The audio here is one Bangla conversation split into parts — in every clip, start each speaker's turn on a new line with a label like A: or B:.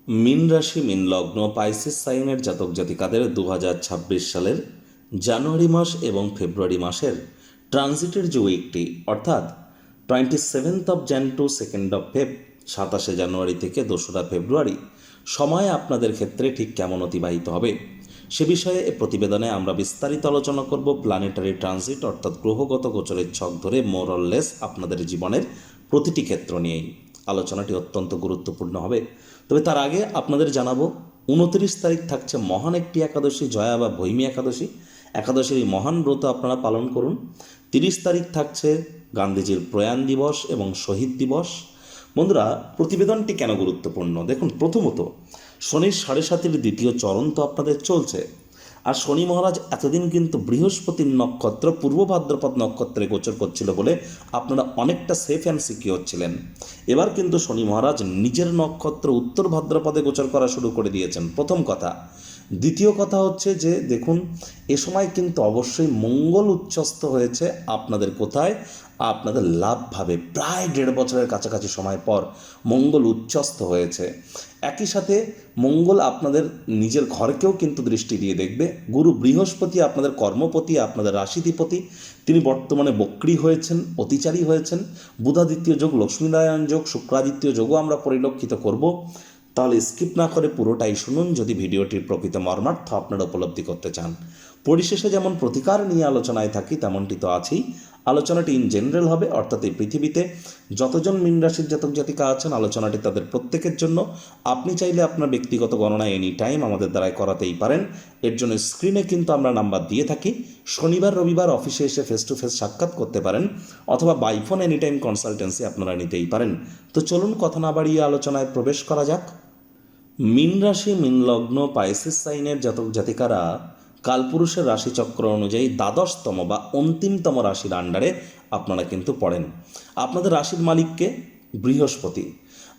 A: মীন রাশি মীন লগ্ন পাইসিস সাইনের জাতক জাতিকাদের 2026 সালের জানুয়ারি মাস এবং ফেব্রুয়ারি মাসের ট্রানজিটের যে উইকটি অর্থাৎ 27 টু 2 ফেব 27 জানুয়ারি থেকে 2 ফেব্রুয়ারি সময় আপনাদের ক্ষেত্রে ঠিক কেমন অতিবাহিত হবে সে বিষয়ে এ প্রতিবেদনে আমরা বিস্তারিত আলোচনা করব। প্ল্যানেটারি ট্রানজিট অর্থাৎ গ্রহগত গোচরের ছক ধরে মোরললেস আপনাদের জীবনের প্রতিটি ক্ষেত্র নিয়েই আলোচনাটি অত্যন্ত গুরুত্বপূর্ণ হবে। তবে তার আগে আপনাদের জানাবো 29 তারিখ থাকছে মহান একটি একাদশী, জয়া বা ভৈমী একাদশী। একাদশীর এই মহান ব্রত আপনারা পালন করুন। 30 তারিখ থাকছে গান্ধীজির প্রয়াণ দিবস এবং শহীদ দিবস। বন্ধুরা, প্রতিবেদনটি কেন গুরুত্বপূর্ণ দেখুন। প্রথমত, শনির 7.5-এর দ্বিতীয় চরণ তো আপনাদের চলছে, আর শনি মহারাজ এতদিন কিন্তু বৃহস্পতির নক্ষত্র পূর্ব ভাদ্রপদ নক্ষত্রে গোচর করছিল বলে আপনারা অনেকটা সেফ অ্যান্ড সিকিওর ছিলেন। এবার কিন্তু শনি মহারাজ নিজের নক্ষত্র উত্তর ভাদ্রপদে গোচর করা শুরু করে দিয়েছেন, প্রথম কথা। দ্বিতীয় কথা হচ্ছে যে দেখুন, এ সময় কিন্তু অবশ্যই মঙ্গল উচ্চস্থ হয়েছে আপনাদের কোথায়, আপনাদের লাভভাবে। প্রায় 1.5 বছরের কাছাকাছি সময় পর মঙ্গল উচ্চস্থ হয়েছে। একই সাথে মঙ্গল আপনাদের নিজের ঘরকেও কিন্তু দৃষ্টি দিয়ে দেখবে। গুরু বৃহস্পতি আপনাদের কর্মপতি, আপনাদের রাশিধিপতি, তিনি বর্তমানে বক্রী হয়েছেন, অতিচারী হয়েছেন। বুধাদিত্য যোগ, লক্ষ্মীনারায়ণ যোগ, শুক্রাদিত্য যোগও আমরা পরিলক্ষিত করব। তাহলে স্কিপ না করে পুরোটাই শুনুন যদি ভিডিওটির প্রকৃত মর্মার্থ আপনারা উপলব্ধি করতে চান। পরিশেষে যেমন প্রতিকার নিয়ে আলোচনায় থাকি তেমনটি তো আছেই। আলোচনাটি ইন জেনারেল হবে, অর্থাৎ এই পৃথিবীতে যতজন মীন রাশির জাতক জাতিকা আছেন আলোচনাটি তাদের প্রত্যেকের জন্য। আপনি চাইলে আপনার ব্যক্তিগত গণনা এনি টাইম আমাদের দ্বারাই করাতেই পারেন। এর জন্য স্ক্রিনে কিন্তু আমরা নাম্বার দিয়ে থাকি। শনিবার রবিবার অফিসে এসে ফেস টু ফেস সাক্ষাৎ করতে পারেন, অথবা বাইফোন এনি টাইম কনসালটেন্সি আপনারা নিতেই পারেন। তো চলুন কথা না বাড়িয়ে আলোচনায় প্রবেশ করা যাক। মীন রাশি মীন লগ্ন পাইসিস সাইনের জাতক জাতিকারা কালপুরুষের রাশিচক্র অনুযায়ী 12তম বা অন্তিমতম রাশির আন্ডারে আপনারা কিন্তু পড়েন। আপনাদের রাশির মালিককে বৃহস্পতি।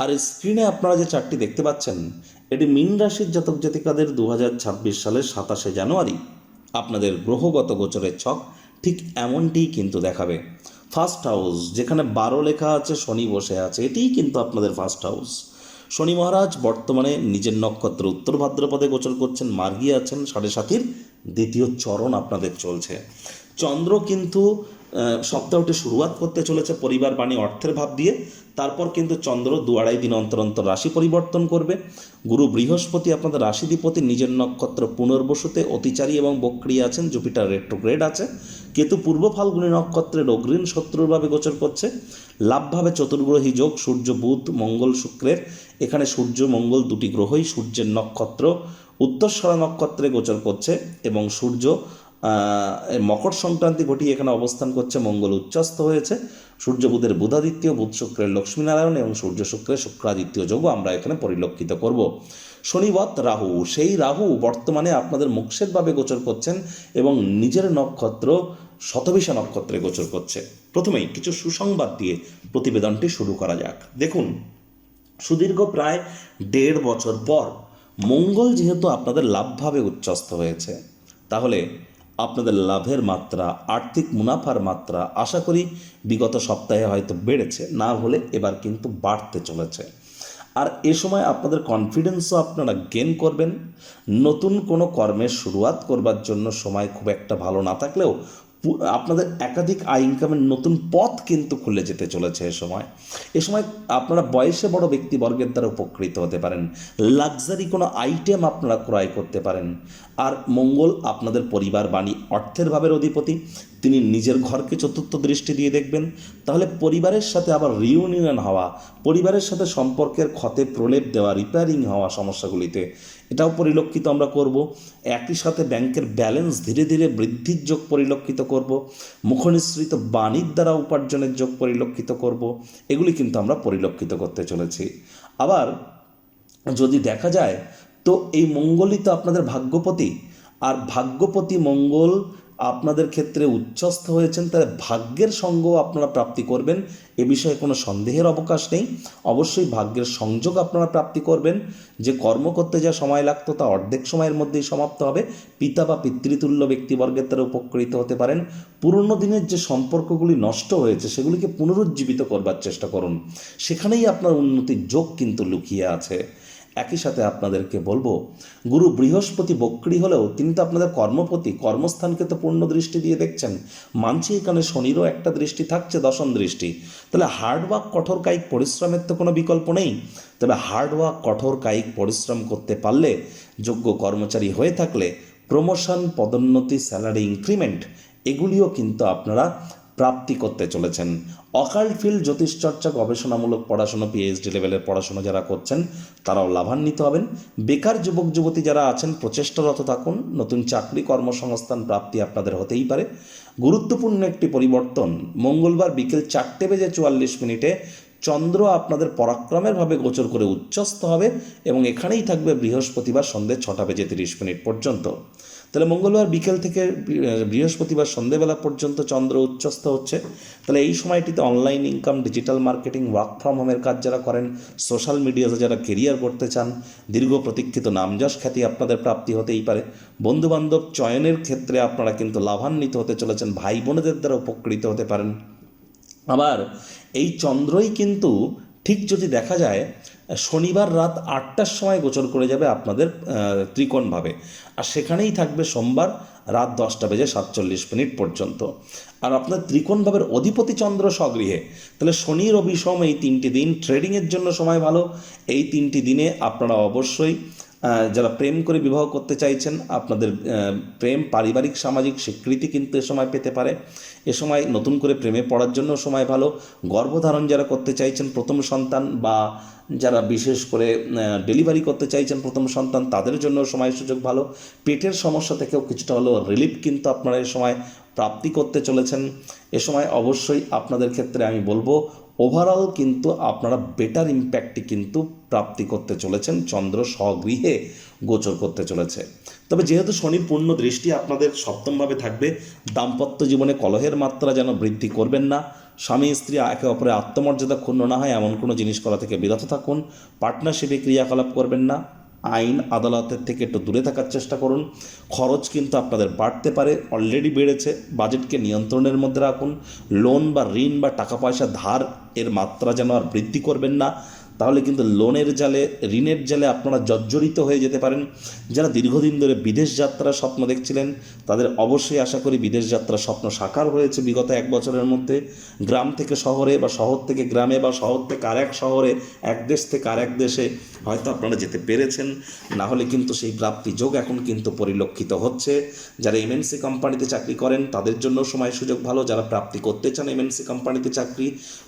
A: আর স্ক্রিনে আপনারা যে চারটি দেখতে পাচ্ছেন, এটি মীন রাশির জাতক জাতিকাদের 2026 সালের 27 জানুয়ারি আপনাদের গ্রহগত গোচরের ছক ঠিক এমনটিই কিন্তু দেখাবে। ফার্স্ট হাউস যেখানে 12 লেখা আছে, শনি বসে আছে, এটিই কিন্তু আপনাদের ফার্স্ট হাউস। শনি মহারাজ বর্তমানে নিজের নক্ষত্র উত্তর ভাদ্রপদে গোচর করছেন, মার্গী আছেন, 7.5-এর দ্বিতীয় চরণ আপনাদের চলছে। চন্দ্র কিন্তু সপ্তাহটি শুরুয়াত করতে চলেছে পরিবার বাণী অর্থের ভাব দিয়ে। তারপর কিন্তু চন্দ্র 2-2.5 দিন অন্তর অন্তর রাশি পরিবর্তন করবে। গুরু বৃহস্পতি আপনাদের রাশিধিপতি নিজের নক্ষত্র পুনর্বসুতে অতিচারী এবং বক্রী আছেন, জুপিটার রেট্রোগ্রেড আছে। কেতু পূর্ব ফাল্গুনী নক্ষত্রের অগ্রীণ শত্রুরভাবে গোচর করছে। লাভভাবে চতুর্গ্রহী যোগ, সূর্য বুধ মঙ্গল শুক্রের। এখানে সূর্য মঙ্গল দুটি গ্রহই সূর্যের নক্ষত্র উত্তরসরা নক্ষত্রে গোচর করছে, এবং সূর্য মকর সংক্রান্তি ঘটিয়ে এখানে অবস্থান করছে। মঙ্গল উচ্চস্থ হয়েছে। সূর্য বুধের বুধাদিত্য, বুধ শুক্রের লক্ষ্মীনারায়ণ এবং সূর্য শুক্রের শুক্রাদিত্য যোগও আমরা এখানে পরিলক্ষিত করব। শনিবৎ রাহু, সেই রাহু বর্তমানে আপনাদের মোক্ষেরভাবে গোচর করছেন এবং নিজের নক্ষত্র শতভিষা নক্ষত্রে গোচর করছে। প্রথমেই কিছু সুসংবাদ দিয়ে প্রতিবেদনটি শুরু করা যাক। দেখুন, সুদীর্ঘ প্রায় 1.5 বছর পর মঙ্গল যেহেতু আপনাদের লাভভাবে উচ্চস্থ হয়েছে, তাহলে আপনাদের লাভের মাত্রা, আর্থিক মুনাফার মাত্রা আশা করি বিগত সপ্তাহে হয়তো বেড়েছে, না হলে এবার কিন্তু বাড়তে চলেছে। আর এ সময় আপনাদের কনফিডেন্সও আপনারা গেন করবেন। নতুন কোনো কর্মের শুরুয়াত করবার জন্য সময় খুব একটা ভালো না থাকলেও আপনাদের একাধিক আয় ইনকামের নতুন পথ কিন্তু খুলে যেতে চলেছে। এ সময় আপনারা বয়সে বড় ব্যক্তিবর্গের দ্বারা উপকৃত হতে পারেন। লাক্সারি কোনো আইটেম আপনারা ক্রয় করতে পারেন। আর মঙ্গল আপনাদের পরিবার বাণী অর্থের ভাবের অধিপতি, তিনি নিজের ঘরকে চতুর্থ দৃষ্টি দিয়ে দেখবেন। তাহলে পরিবারের সাথে আবার রিউনিয়ন হওয়া, পরিবারের সাথে সম্পর্কের ক্ষতে প্রলেপ দেওয়া, রিপেয়ারিং হওয়া সমস্যাগুলিতে, এটাও পরিলক্ষিত আমরা করব। একই সাথে ব্যাংকের ব্যালেন্স ধীরে ধীরে বৃদ্ধির যোগ পরিলক্ষিত করব। মুখনিসৃত বাণীর দ্বারা উপার্জনের যোগ পরিলক্ষিত করব। এগুলি কিন্তু আমরা পরিলক্ষিত করতে চলেছি। আবার যদি দেখা যায় তো এই মঙ্গলই তো আপনাদের ভাগ্যপতি, আর ভাগ্যপতি মঙ্গল আপনাদের ক্ষেত্রে উচ্চস্থ হয়েছেন, তাহলে ভাগ্যের সঙ্গ আপনারা প্রাপ্তি করবেন, এ বিষয়ে কোনো সন্দেহের অবকাশ নেই। অবশ্যই ভাগ্যের সংযোগ আপনারা প্রাপ্তি করবেন। যে কর্ম করতে যা সময় লাগতো তা অর্ধেক সময়ের মধ্যেই সমাপ্ত হবে। পিতা বা পিতৃতুল্য ব্যক্তিবর্গের দ্বারা উপকৃত হতে পারেন। পুরনো দিনের যে সম্পর্কগুলি নষ্ট হয়েছে সেগুলিকে পুনরুজ্জীবিত করবার চেষ্টা করুন, সেখানেই আপনার উন্নতির যোগ কিন্তু লুকিয়ে আছে। একই সাথে আপনাদেরকে বলবো, গুরু বৃহস্পতি বক্রী হলেও তিনি তো আপনাদের কর্মপতি, কর্মস্থানকে তো পূর্ণ দৃষ্টি দিয়ে দেখছেন। মানছি এখানে শনিরও একটা দৃষ্টি থাকছে, দশম দৃষ্টি। তাহলে হার্ডওয়ার্ক, কঠোর কায়িক পরিশ্রমের তো কোনো বিকল্প নেই। তবে হার্ডওয়ার্ক, কঠোর কায়িক পরিশ্রম করতে পারলে, যোগ্য কর্মচারী হয়ে থাকলে প্রমোশন, পদোন্নতি, স্যালারি ইনক্রিমেন্ট এগুলিও কিন্তু আপনারা প্রাপ্তি করতে চলেছেন। অকাল্ট ফিল্ড, জ্যোতিষচর্চা, গবেষণামূলক পড়াশোনা, পিএইচডি লেভেলের পড়াশোনা যারা করছেন তারাও লাভান্বিত হবেন। বেকার যুবক যুবতী যারা আছেন প্রচেষ্টারত থাকুন, নতুন চাকরি কর্মসংস্থান প্রাপ্তি আপনাদের হতেই পারে। গুরুত্বপূর্ণ একটি পরিবর্তন, মঙ্গলবার বিকেল 4:44 চন্দ্র আপনাদের পরাক্রমের ভাবে গোচর করে উচ্চস্থ হবে এবং এখানেই থাকবে বৃহস্পতিবার সন্ধ্যে 6:30 পর্যন্ত। তাহলে মঙ্গলবার বিকেল থেকে বৃহস্পতিবার সন্ধ্যেবেলা পর্যন্ত চন্দ্র উচ্চস্থ হচ্ছে। তাহলে এই সময়টিতে online income, digital marketing, work from হোমের কাজ যারা করেন, সোশ্যাল মিডিয়াতে যারা কেরিয়ার করতে চান, দীর্ঘ প্রতীক্ষিত নামযশ খ্যাতি আপনাদের প্রাপ্তি হতেই পারে। বন্ধুবান্ধব চয়নের ক্ষেত্রে আপনারা কিন্তু লাভান্বিত হতে চলেছেন, ভাই বোনেদের দ্বারা উপকৃত হতে পারেন। আবার এই চন্দ্রই কিন্তু ঠিক যদি দেখা যায় শনিবার রাত 8টার সময় গোচর করে যাবে আপনাদের ত্রিকোণভাবে, আর সেখানেই থাকবে সোমবার রাত 10:47 পর্যন্ত। আর আপনার ত্রিকোণভাবের অধিপতি চন্দ্র স্বগৃহে। তাহলে শনি, রবি, সোম এই 3টি দিন ট্রেডিংয়ের জন্য সময় ভালো। এই 3টি দিনে আপনারা অবশ্যই যারা প্রেম করে বিবাহ করতে চাইছেন, আপনাদের প্রেম, পারিবারিক, সামাজিক স্বীকৃতি কিন্তু এ সময় পেতে পারে। এ সময় নতুন করে প্রেমে পড়ার জন্য সময় ভালো। গর্ভধারণ যারা করতে চাইছেন, প্রথম সন্তান, বা যারা বিশেষ করে ডেলিভারি করতে চাইছেন প্রথম সন্তান, তাদের জন্য সময় সুযোগ ভালো। পেটের সমস্যা থেকেও কিছুটা হলেও রিলিফ কিন্তু আপনারা এ সময় প্রাপ্তি করতে চলেছেন। এ সময় অবশ্যই আপনাদের ক্ষেত্রে আমি বলবো ওভারঅল কিন্তু আপনারা বেটার ইম্প্যাক্টটি কিন্তু প্রাপ্তি করতে চলেছেন, চন্দ্র স্বগৃহে গোচর করতে চলেছে। তবে যেহেতু শনির পূর্ণ দৃষ্টি আপনাদের সপ্তমভাবে থাকবে, দাম্পত্য জীবনে কলহের মাত্রা যেন বৃদ্ধি করবেন না। স্বামী স্ত্রী একে অপরের আত্মমর্যাদা ক্ষুণ্ণ না হয় এমন কোনো জিনিস করা থেকে বিরত থাকুন। পার্টনারশিপে ক্রিয়াকলাপ করবেন না। আইন আদালতের থেকে একটু দূরে থাকার চেষ্টা করুন। খরচ কিন্তু আপনাদের বাড়তে পারে, অলরেডি বেড়েছে। বাজেটকে নিয়ন্ত্রণের মধ্যে রাখুন। লোন বা ঋণ বা টাকা পয়সা ধার এর মাত্রা যেন আর বৃদ্ধি করবেন না, তাহলে কিন্তু লোনের জালে, ঋণের জালে আপনারা জর্জরিত হয়ে যেতে পারেন। যারা দীর্ঘদিন ধরে বিদেশ যাত্রার স্বপ্ন দেখছিলেন তাদের অবশ্যই আশা করি বিদেশ যাত্রার স্বপ্ন সাকার হয়েছে বিগত 1 বছরের মধ্যে। গ্রাম থেকে শহরে, বা শহর থেকে গ্রামে, বা শহর থেকে আরেক শহরে, এক দেশ থেকে আরেক দেশে হয়তো আপনারা যেতে পেরেছেন, না হলে কিন্তু সেই প্রাপ্তি যোগ এখন কিন্তু পরিলক্ষিত হচ্ছে। যারা এমএনসি কোম্পানিতে চাকরি করেন তাদের জন্য সময় সুযোগ ভালো। যারা প্রাপ্তি করতে চান এমএনসি কোম্পানিতে চাকরি,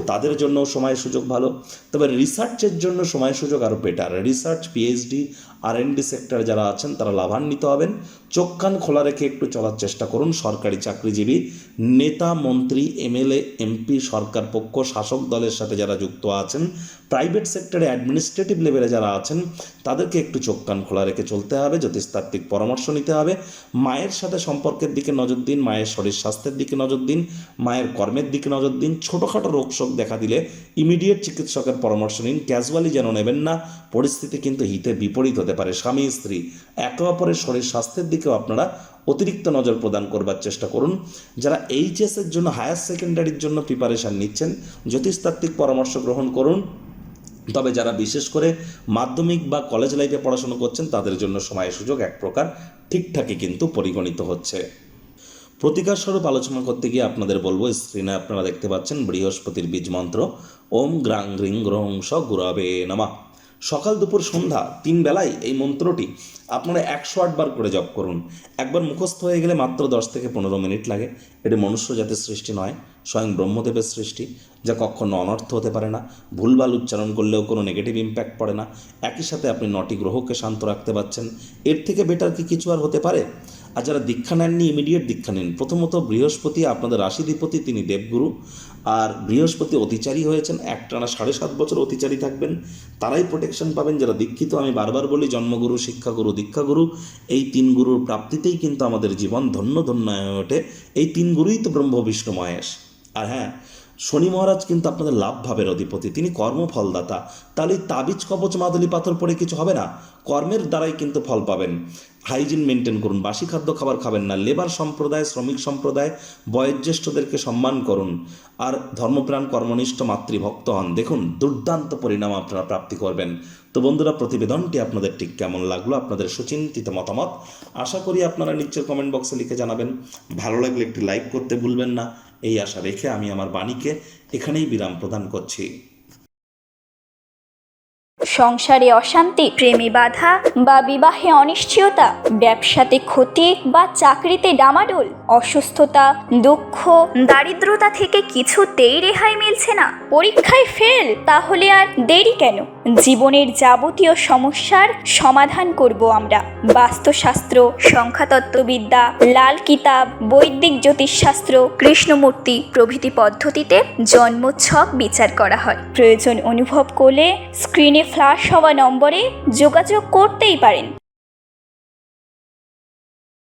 A: তাদের জন্য সময় সুযোগ ভালো। তবে রিসার্চের জন্য সময় সুযোগ আরও বেটার। রিসার্চ, পিএইচডি, আর&ডি সেক্টর যারা আছেন তারা লাভান্বিত হবেন। চোখ কান খোলা রেখে একটু চলার চেষ্টা করুন। সরকারি চাকরিজীবী, নেতা, মন্ত্রী, এমএলএ, এমপি, সরকার পক্ষ, শাসক দলের সাথে যারা যুক্ত আছেন, প্রাইভেট সেক্টরে অ্যাডমিনিস্ট্রেটিভ লেভেলে যারা আছেন তাদেরকে একটু চোখ কান খোলা রেখে চলতে হবে। জ্যোতিষতাত্ত্বিক পরামর্শ নিতে হবে। মায়ের সাথে সম্পর্কের দিকে নজর দিন, মায়ের শরীর স্বাস্থ্যের দিকে নজর দিন, মায়ের কর্মের দিকে নজর দিন। ছোটোখাটো রোগ শোক দেখা দিলে ইমিডিয়েট চিকিৎসকের পরামর্শ নিন, ক্যাজুয়ালি যেন নেবেন না। পরিস্থিতি কিন্তু হিতে বিপরীত হতে পারে। স্বামী স্ত্রী একে অপরের শরীর স্বাস্থ্যের দিকেও আপনারা অতিরিক্ত নজর প্রদান করবার চেষ্টা করুন। যারা এইচএসের জন্য, হায়ার সেকেন্ডারির জন্য প্রিপারেশান নিচ্ছেন, জ্যোতিষতাত্ত্বিক পরামর্শ গ্রহণ করুন। তবে যারা বিশেষ করে মাধ্যমিক বা কলেজ লাইফে পড়াশোনা করছেন তাদের জন্য সময় সুযোগ এক প্রকার ঠিকঠাকই কিন্তু পরিগণিত হচ্ছে। প্রতিকার স্বরূপ আলোচনা করতে গিয়ে আপনাদের বলবো, স্ক্রিনে আপনারা দেখতে পাচ্ছেন বৃহস্পতির বীজ মন্ত্র ওম গ্রাং গ্রিং গ্রহং স গুরবে নমঃ। সকাল দুপুর সন্ধ্যা 3 বেলায় এই মন্ত্রটি আপনারা 108 বার করে জপ করুন। একবার মুখস্থ হয়ে গেলে মাত্র 10 থেকে 15 মিনিট লাগে। এটি মনুষ্য জাতির সৃষ্টি নয়, স্বয়ং ব্রহ্মদেবের সৃষ্টি, যা কখনো অনর্থ হতে পারে না। ভুলভাল উচ্চারণ করলেও কোনো নেগেটিভ ইম্প্যাক্ট পড়ে না। একই সাথে আপনি 9টি গ্রহকে শান্ত রাখতে পারছেন। এর থেকে বেটার কি কিছু আর হতে পারে? আর যারা দীক্ষা নেননি, ইমিডিয়েট দীক্ষা নিন। প্রথমত বৃহস্পতি আপনাদের রাশিধিপতি, তিনি দেবগুরু। আর বৃহস্পতি অতিচারী হয়েছেন, একটানা 7.5 বছর অতিচারী থাকবেন, তারাই প্রোটেকশন পাবেন যারা দীক্ষিত। আমি বারবার বলি, জন্মগুরু, শিক্ষাগুরু, দীক্ষাগুরু, এই 3 গুরুর প্রাপ্তিতেই কিন্তু আমাদের জীবন ধন্য ধন্য হয়ে ওঠে। এই 3 গুরুই তো ব্রহ্ম বিষ্ণু মহেশ। আর হ্যাঁ, শনি মহারাজ কিন্তু আপনাদের লাভ ভাবের অধিপতি, তিনি কর্মফলদাতা। তাহলে তাবিজ কবচ মাদুলি পাথর পরে কিছু হবে না, কর্মের দ্বারাই কিন্তু ফল পাবেন। হাইজিন মেনটেন করুন, বাসি খাদ্য খাবার খাবেন না, লেবার সম্প্রদায়, শ্রমিক সম্প্রদায়, বয়োজ্যেষ্ঠদেরকে সম্মান করুন, আর ধর্মপ্রাণ কর্মনিষ্ঠ মাতৃভক্ত হন। দেখুন দুর্দান্ত পরিণাম আপনারা প্রাপ্তি করবেন। তো বন্ধুরা, প্রতিবেদনটি আপনাদের ঠিক কেমন লাগলো, আপনাদের সুচিন্তিত মতামত আশা করি আপনারা নিচের কমেন্ট বক্সে লিখে জানাবেন। ভালো লাগলে একটি লাইক করতে ভুলবেন না, এই আশা রেখে আমি আমার বাণীকে এখানেই বিরাম প্রদান করছি।
B: সংসারে অশান্তি, প্রেমে বাধা বা বিবাহে অনিশ্চয়তা, ব্যবসাতে ক্ষতি বা চাকরিতে ডামাডোল, অসুস্থতা, দুঃখ, দারিদ্রতা থেকে কিছুতেই রেহাই মিলছে না, পরীক্ষায় ফেল, তাহলে আর দেরি কেন? জীবনের যাবতীয় সমস্যার সমাধান করব আমরা। বাস্তুশাস্ত্র, সংখ্যাতত্ত্ববিদ্যা, লাল কিতাব, বৈদিক জ্যোতিষশাস্ত্র, কৃষ্ণমূর্তি প্রভৃতি পদ্ধতিতে জন্মছক বিচার করা হয়। প্রয়োজন অনুভব করলে স্ক্রিনে ফ্ল্যাশ হওয়া নম্বরে যোগাযোগ করতেই পারেন।